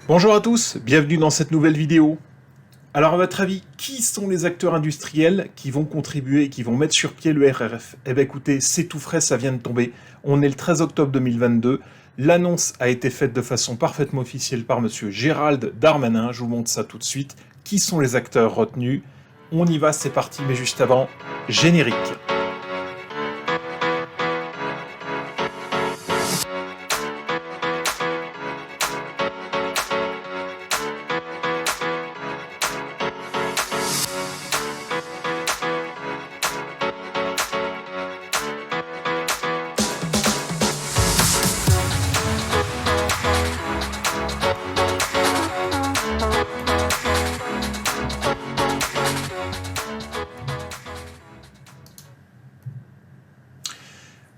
Bonjour à tous, bienvenue dans cette nouvelle vidéo. Alors à votre avis, qui sont les acteurs industriels qui vont contribuer, qui vont mettre sur pied le RRF? Eh bien écoutez, c'est tout frais, ça vient de tomber. On est le 13 octobre 2022. L'annonce a été faite de façon parfaitement officielle par monsieur Gérald Darmanin. Je vous montre ça tout de suite. Qui sont les acteurs retenus? On y va, c'est parti, mais juste avant, générique.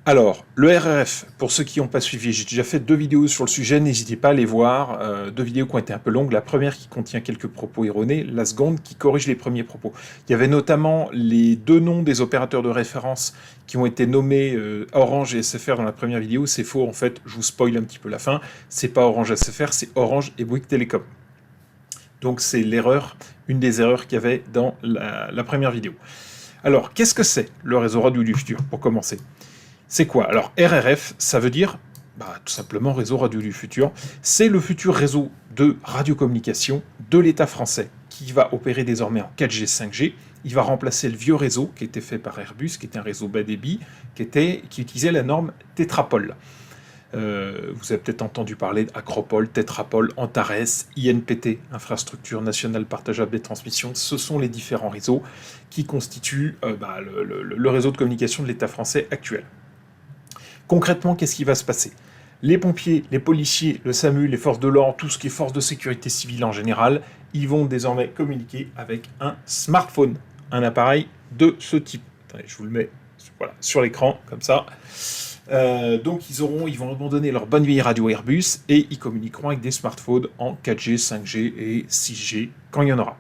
Alors, le RRF, pour ceux qui n'ont pas suivi, j'ai déjà fait 2 vidéos sur le sujet, n'hésitez pas à les voir. 2 vidéos qui ont été un peu longues. La première qui contient quelques propos erronés, la seconde qui corrige les premiers propos. Il y avait notamment les 2 noms des opérateurs de référence qui ont été nommés Orange et SFR dans la première vidéo. C'est faux, en fait, je vous spoil un petit peu la fin. C'est pas Orange SFR, c'est Orange et Bouygues Télécom. Donc c'est l'erreur, une des erreurs qu'il y avait dans la première vidéo. Alors, qu'est-ce que c'est le réseau radio du futur, pour commencer? C'est quoi? Alors, RRF, ça veut dire tout simplement réseau radio du futur. C'est le futur réseau de radiocommunication de l'État français qui va opérer désormais en 4G, 5G. Il va remplacer le vieux réseau qui était fait par Airbus, qui était un réseau bas débit, qui utilisait la norme Tétrapol. Vous avez peut-être entendu parler d'Acropole, Tétrapol, Antares, INPT, Infrastructure nationale partageable des transmissions. Ce sont les différents réseaux qui constituent le réseau de communication de l'État français actuel. Concrètement, qu'est-ce qui va se passer? Les pompiers, les policiers, le SAMU, les forces de l'ordre, tout ce qui est forces de sécurité civile en général, ils vont désormais communiquer avec un smartphone, un appareil de ce type. Attendez, je vous le mets sur l'écran, comme ça. Donc ils vont abandonner leur bonne vieille radio Airbus et ils communiqueront avec des smartphones en 4G, 5G et 6G quand il y en aura.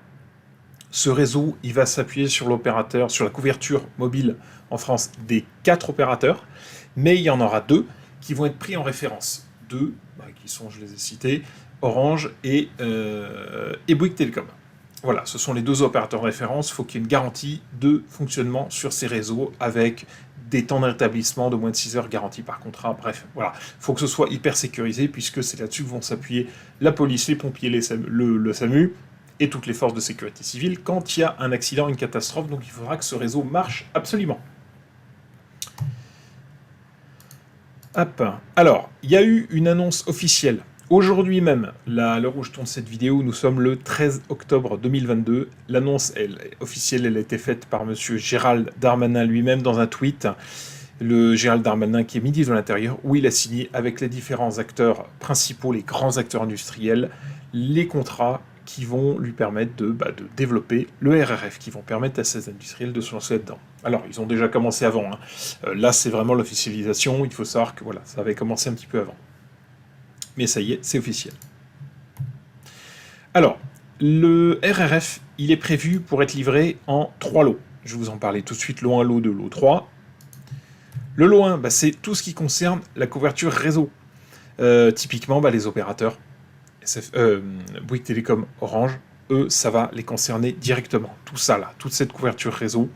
Ce réseau, il va s'appuyer sur la couverture mobile en France des 4 opérateurs, mais il y en aura 2 qui vont être pris en référence. 2, qui sont, je les ai cités, Orange et Bouygues Télécom. Voilà, ce sont les 2 opérateurs de référence. Il faut qu'il y ait une garantie de fonctionnement sur ces réseaux avec des temps de rétablissement de moins de 6 heures garantis par contrat. Bref, voilà. Il faut que ce soit hyper sécurisé puisque c'est là-dessus que vont s'appuyer la police, les pompiers, le SAMU et toutes les forces de sécurité civile quand il y a un accident, une catastrophe. Donc il faudra que ce réseau marche absolument. Hop. Alors, il y a eu une annonce officielle. Aujourd'hui même, à l'heure où je tourne cette vidéo, nous sommes le 13 octobre 2022. L'annonce officielle, elle a été faite par monsieur Gérald Darmanin lui-même dans un tweet. Le Gérald Darmanin qui est ministre de l'Intérieur, où il a signé avec les différents acteurs principaux, les grands acteurs industriels, les contrats qui vont lui permettre de développer le RRF, qui vont permettre à ces industriels de se lancer là-dedans. Alors, ils ont déjà commencé avant. Là, c'est vraiment l'officialisation. Il faut savoir que ça avait commencé un petit peu avant. Mais ça y est, c'est officiel. Alors, le RRF, il est prévu pour être livré en 3 lots. Je vais vous en parler tout de suite, lot 1, lot 2, lot 3. Le lot 1, c'est tout ce qui concerne la couverture réseau. Typiquement, les opérateurs, Bouygues Télécom, Orange, eux, ça va les concerner directement. Tout ça là, toute cette couverture réseau,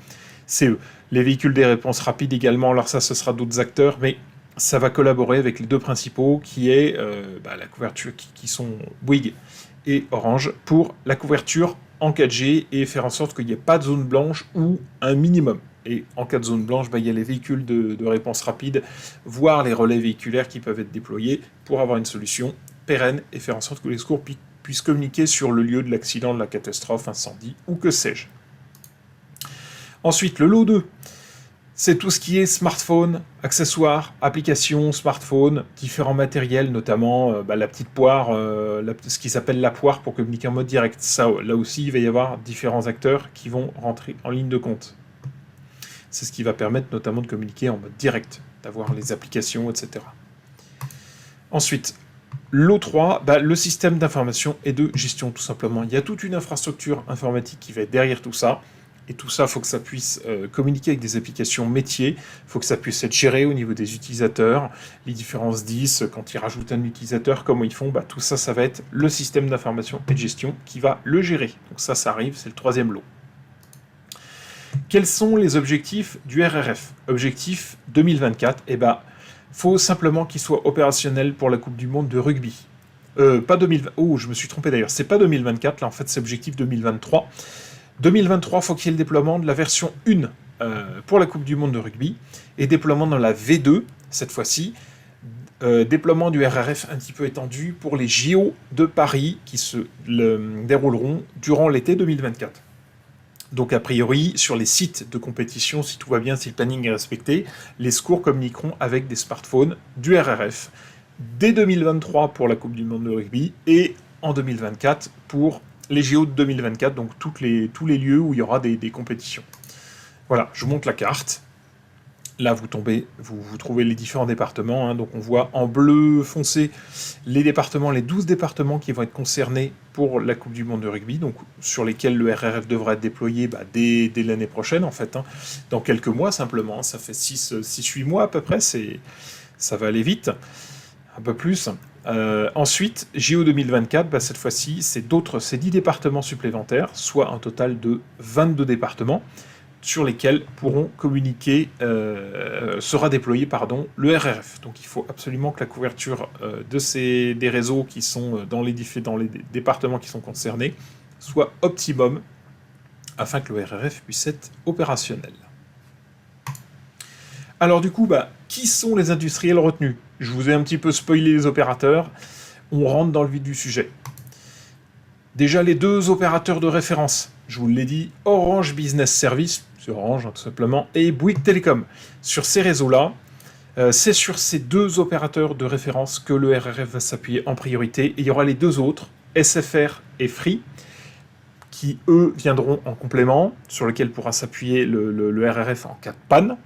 c'est eux. Les véhicules des réponses rapides également, alors ça, ce sera d'autres acteurs, mais ça va collaborer avec les 2 principaux, qui est la couverture, qui sont Bouygues et Orange, pour la couverture en 4G et faire en sorte qu'il n'y ait pas de zone blanche ou un minimum. Et en cas de zone blanche, il y a les véhicules de réponse rapide, voire les relais véhiculaires qui peuvent être déployés pour avoir une solution pérenne et faire en sorte que les secours puissent communiquer sur le lieu de l'accident, de la catastrophe, incendie ou que sais-je. Ensuite, le lot 2, c'est tout ce qui est smartphone, accessoires, applications, smartphone, différents matériels, notamment la petite poire, ce qui s'appelle la poire pour communiquer en mode direct. Ça, là aussi, il va y avoir différents acteurs qui vont rentrer en ligne de compte. C'est ce qui va permettre notamment de communiquer en mode direct, d'avoir les applications, etc. Ensuite, l'O3, le système d'information et de gestion, tout simplement. Il y a toute une infrastructure informatique qui va être derrière tout ça, et tout ça, il faut que ça puisse communiquer avec des applications métiers, il faut que ça puisse être géré au niveau des utilisateurs, les différents SDIS, quand ils rajoutent un utilisateur, comment ils font, tout ça, ça va être le système d'information et de gestion qui va le gérer. Donc ça arrive, c'est le troisième lot. Quels sont les objectifs du RRF? Objectif 2024, faut simplement qu'il soit opérationnel pour la Coupe du Monde de rugby. Pas 2020. Oh, je me suis trompé d'ailleurs. C'est pas 2024, là en fait c'est objectif 2023. 2023, il faut qu'il y ait le déploiement de la version 1 pour la Coupe du Monde de rugby et déploiement dans la V2 cette fois-ci. Déploiement du RRF un petit peu étendu pour les JO de Paris qui se dérouleront durant l'été 2024. Donc a priori, sur les sites de compétition, si tout va bien, si le planning est respecté, les secours communiqueront avec des smartphones du RRF dès 2023 pour la Coupe du Monde de rugby et en 2024 pour les JO de 2024, donc tous les lieux où il y aura des compétitions. Voilà, je vous montre la carte. Là, vous trouvez les différents départements. Hein. Donc, on voit en bleu foncé les 12 départements qui vont être concernés pour la Coupe du Monde de rugby, donc sur lesquels le RRF devra être déployé dès l'année prochaine, en fait. Hein. Dans quelques mois, simplement. Hein. Ça fait 6-8 mois à peu près. Ça va aller vite. Un peu plus. Ensuite, JO 2024, cette fois-ci, c'est 10 départements supplémentaires, soit un total de 22 départements, sur lesquels sera déployé le RRF. Donc il faut absolument que la couverture des réseaux qui sont dans les départements qui sont concernés soit optimum afin que le RRF puisse être opérationnel. Alors du coup, qui sont les industriels retenus? Je vous ai un petit peu spoilé les opérateurs. On rentre dans le vif du sujet. Déjà les 2 opérateurs de référence. Je vous l'ai dit, Orange Business Service, c'est Orange tout simplement, et Bouygues Telecom. Sur ces réseaux-là, c'est sur ces 2 opérateurs de référence que le RRF va s'appuyer en priorité. Et il y aura les 2 autres, SFR et Free, qui eux viendront en complément, sur lesquels pourra s'appuyer le RRF en cas de panne.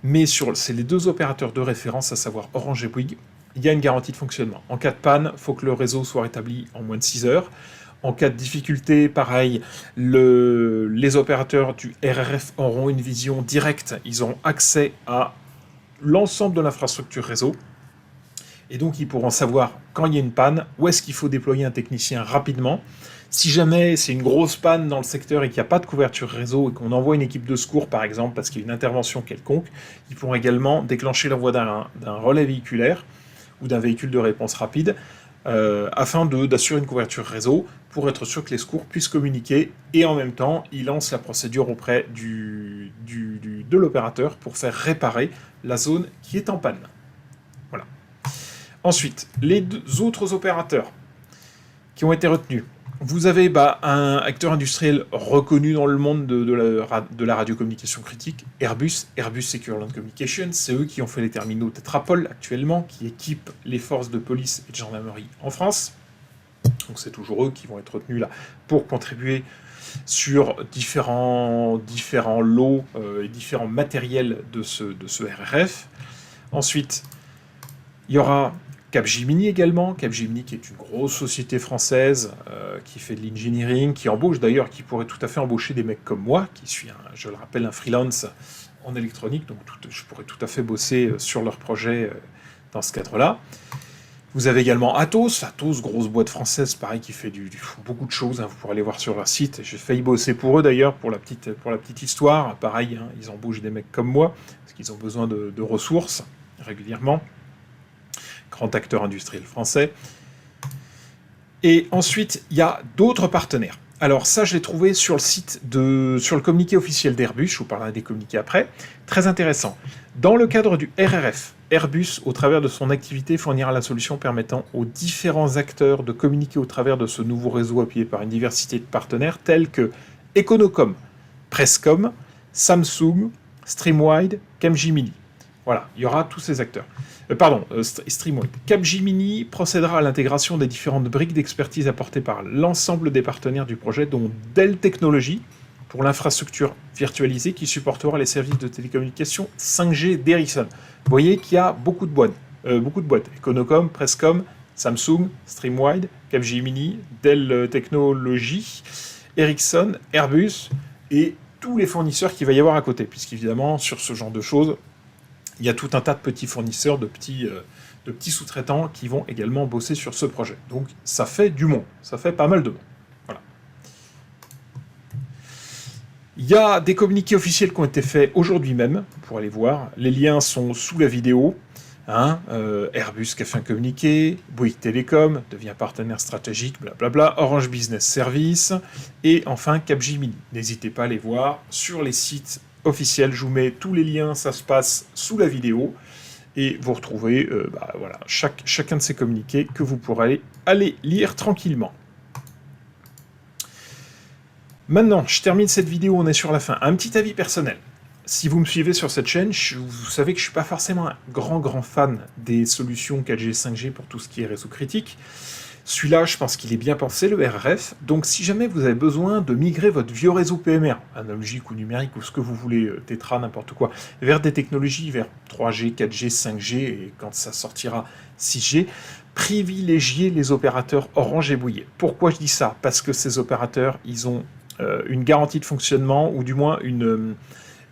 Mais c'est les 2 opérateurs de référence, à savoir Orange et Bouygues, il y a une garantie de fonctionnement. En cas de panne, il faut que le réseau soit rétabli en moins de 6 heures. En cas de difficulté, pareil, les opérateurs du RRF auront une vision directe. Ils auront accès à l'ensemble de l'infrastructure réseau. Et donc, ils pourront savoir quand il y a une panne, où est-ce qu'il faut déployer un technicien rapidement. Si jamais c'est une grosse panne dans le secteur et qu'il n'y a pas de couverture réseau et qu'on envoie une équipe de secours, par exemple, parce qu'il y a une intervention quelconque, ils pourront également déclencher l'envoi d'un relais véhiculaire ou d'un véhicule de réponse rapide afin d'assurer une couverture réseau pour être sûr que les secours puissent communiquer et en même temps, ils lancent la procédure auprès de l'opérateur pour faire réparer la zone qui est en panne. Voilà. Ensuite, les 2 autres opérateurs qui ont été retenus. Vous avez un acteur industriel reconnu dans le monde de la radiocommunication critique, Airbus Secure Land Communications. C'est eux qui ont fait les terminaux Tetrapol actuellement, qui équipent les forces de police et de gendarmerie en France. Donc c'est toujours eux qui vont être retenus là pour contribuer sur différents lots et différents matériels de ce RRF. Ensuite, il y aura Capgemini également, Capgemini qui est une grosse société française qui fait de l'engineering, qui embauche d'ailleurs, qui pourrait tout à fait embaucher des mecs comme moi, qui suis, je le rappelle, un freelance en électronique, donc je pourrais tout à fait bosser sur leur projet dans ce cadre-là. Vous avez également Atos, grosse boîte française, pareil, qui fait beaucoup de choses, hein, vous pourrez aller voir sur leur site. J'ai failli bosser pour eux d'ailleurs, pour la petite histoire, pareil, hein, ils embauchent des mecs comme moi, parce qu'ils ont besoin de ressources régulièrement. Grand acteur industriel français. Et ensuite, il y a d'autres partenaires. Alors ça, je l'ai trouvé sur le communiqué officiel d'Airbus, je vous parlerai des communiqués après. Très intéressant. Dans le cadre du RRF, Airbus, au travers de son activité, fournira la solution permettant aux différents acteurs de communiquer au travers de ce nouveau réseau appuyé par une diversité de partenaires tels que Econocom, Prescom, Samsung, Streamwide, Capgemini. Voilà, il y aura tous ces acteurs. Streamwide. Capgemini procédera à l'intégration des différentes briques d'expertise apportées par l'ensemble des partenaires du projet, dont Dell Technologies, pour l'infrastructure virtualisée qui supportera les services de télécommunication 5G d'Ericsson. Vous voyez qu'il y a beaucoup de boîtes. Econocom, Prescom, Samsung, Streamwide, Capgemini, Dell Technologies, Ericsson, Airbus et tous les fournisseurs qu'il va y avoir à côté, puisqu'évidemment, sur ce genre de choses, il y a tout un tas de petits fournisseurs, de petits sous-traitants qui vont également bosser sur ce projet. Donc ça fait du monde, ça fait pas mal de monde. Voilà. Il y a des communiqués officiels qui ont été faits aujourd'hui même, pour aller voir. Les liens sont sous la vidéo. Airbus qui a fait un communiqué, Bouygues Télécom devient partenaire stratégique, blablabla, Orange Business Service, et enfin Capgemini. N'hésitez pas à les voir sur les sites officiels, je vous mets tous les liens, ça se passe sous la vidéo, et vous retrouvez voilà, chacun de ces communiqués que vous pourrez aller lire tranquillement. Maintenant, je termine cette vidéo, on est sur la fin. Un petit avis personnel. Si vous me suivez sur cette chaîne, vous savez que je ne suis pas forcément un grand fan des solutions 4G, 5G pour tout ce qui est réseau critique. Celui-là, je pense qu'il est bien pensé, le RRF. Donc si jamais vous avez besoin de migrer votre vieux réseau PMR, analogique ou numérique, ou ce que vous voulez, Tetra, n'importe quoi, vers des technologies, vers 3G, 4G, 5G, et quand ça sortira 6G, privilégiez les opérateurs Orange et Bouygues. Pourquoi je dis ça? Parce que ces opérateurs, ils ont une garantie de fonctionnement, ou du moins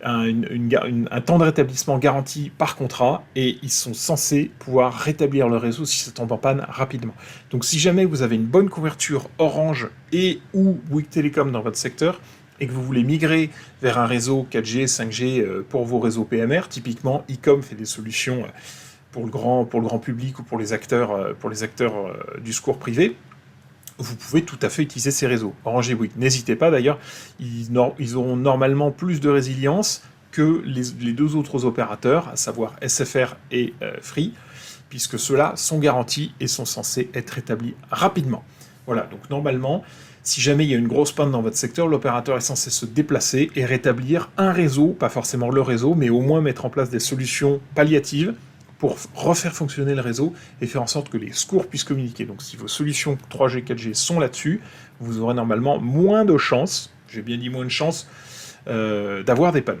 un temps de rétablissement garanti par contrat, et ils sont censés pouvoir rétablir le réseau si ça tombe en panne rapidement. Donc si jamais vous avez une bonne couverture Orange et ou Bouygues Télécom dans votre secteur, et que vous voulez migrer vers un réseau 4G, 5G pour vos réseaux PMR, typiquement Icom fait des solutions pour le grand public ou pour les acteurs du secours privé, vous pouvez tout à fait utiliser ces réseaux. Orange et Bouygues. N'hésitez pas d'ailleurs, ils auront normalement plus de résilience que les deux autres opérateurs, à savoir SFR et Free, puisque ceux-là sont garantis et sont censés être rétablis rapidement. Voilà, donc normalement, si jamais il y a une grosse panne dans votre secteur, l'opérateur est censé se déplacer et rétablir un réseau, pas forcément le réseau, mais au moins mettre en place des solutions palliatives pour refaire fonctionner le réseau et faire en sorte que les secours puissent communiquer. Donc si vos solutions 3G, 4G sont là-dessus, vous aurez normalement moins de chances, j'ai bien dit moins de chances, d'avoir des pannes.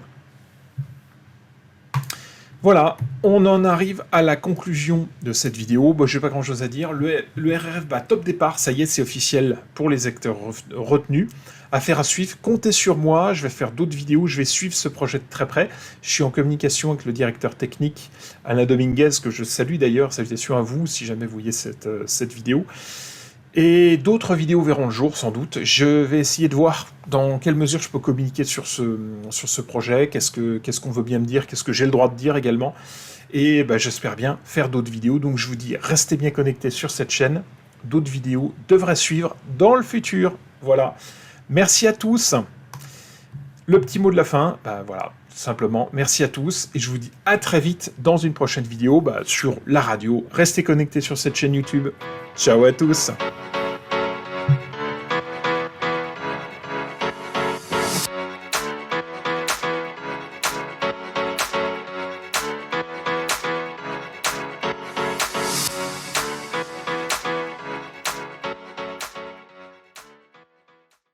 Voilà, on en arrive à la conclusion de cette vidéo. Bon, je n'ai pas grand-chose à dire. Le RRF, top départ, ça y est, c'est officiel pour les acteurs retenus. Affaire à suivre, comptez sur moi, je vais faire d'autres vidéos, je vais suivre ce projet de très près. Je suis en communication avec le directeur technique, Alain Dominguez, que je salue d'ailleurs, salutations à vous si jamais vous voyez cette vidéo. Et d'autres vidéos verront le jour, sans doute. Je vais essayer de voir dans quelle mesure je peux communiquer sur ce projet, qu'est-ce qu'on veut bien me dire, qu'est-ce que j'ai le droit de dire également. Et j'espère bien faire d'autres vidéos. Donc je vous dis, restez bien connectés sur cette chaîne. D'autres vidéos devraient suivre dans le futur. Voilà. Merci à tous. Le petit mot de la fin, voilà, simplement, merci à tous. Et je vous dis à très vite dans une prochaine vidéo sur la radio. Restez connectés sur cette chaîne YouTube. Ciao à tous.